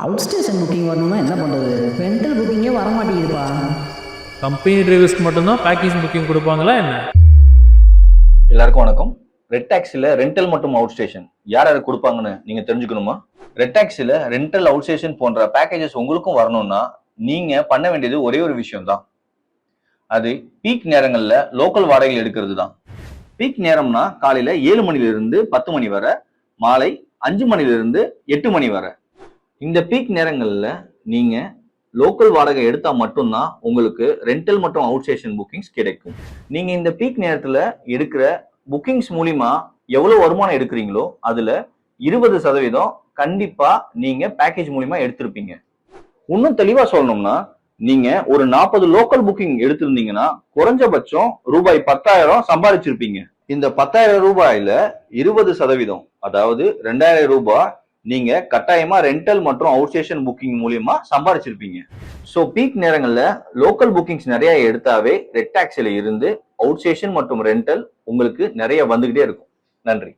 Out station booking வரணும்னா என்ன பண்ணுறது? ரெண்டல் புக்கிங்கே வர மாட்டேங்குதுப்பா. கம்பெனி டிரைவர்ஸ்க்கு மட்டும்தான் பேக்கேஜ் புக்கிங் கொடுப்பாங்களா என்ன? எல்லாருக்கும் வணக்கம். ரெட் டாக்ஸில ரெண்டல் மற்றும் அவுட் ஸ்டேஷன் யார் யார் கொடுப்பாங்கன்னு நீங்க தெரிஞ்சுக்கணுமா? ரெட் டாக்ஸில ரெண்டல் அவுட் ஸ்டேஷன் போன்ற பேக்கேஜஸ் உங்களுக்கும் வரணும்னா நீங்க பண்ண வேண்டியது ஒரே ஒரு விஷயம் தான். அது பீக் நேரங்கள்ல லோக்கல் வாடகைகள் எடுக்கிறது தான். பீக் நேரம்னா காலையில 7 மணிலிருந்து 10 மணி வரை, மாலை 5 மணிலிருந்து 8 மணி வரை. இந்த பீக் நேரங்கள்ல நீங்க லோக்கல் வாடகை எடுத்தா மட்டும்தான் உங்களுக்கு ரெண்டல் மற்றும் அவுட் ஸ்டேஷன் புக்கிங்ஸ் கிடைக்கும். நீங்க இந்த பீக் நேரத்துல எடுக்கிற புக்கிங்ஸ் மூலியமா எவ்வளவு வருமானம் எடுக்கிறீங்களோ அதுல 20% கண்டிப்பா நீங்க பேக்கேஜ் மூலியமா எடுத்திருப்பீங்க. இன்னும் தெளிவா சொல்லணும்னா நீங்க ஒரு 40 லோக்கல் புக்கிங் எடுத்திருந்தீங்கன்னா குறைஞ்சபட்சம் ரூபாய் 10,000 சம்பாதிச்சிருப்பீங்க. இந்த 10,000 ரூபாயில 20% அதாவது 2,000 ரூபாய் நீங்க கட்டாயமா ரெண்டல் மற்றும் அவுட் ஸ்டேஷன் புக்கிங் மூலியமா சம்பாதிச்சிருப்பீங்க. சோ பீக் நேரங்கள்ல லோக்கல் புக்கிங்ஸ் நிறைய எடுத்தாவே ரெட் டாக்ஸில இருந்து அவுட் ஸ்டேஷன் மற்றும் ரெண்டல் உங்களுக்கு நிறைய வந்துகிட்டே இருக்கும். நன்றி.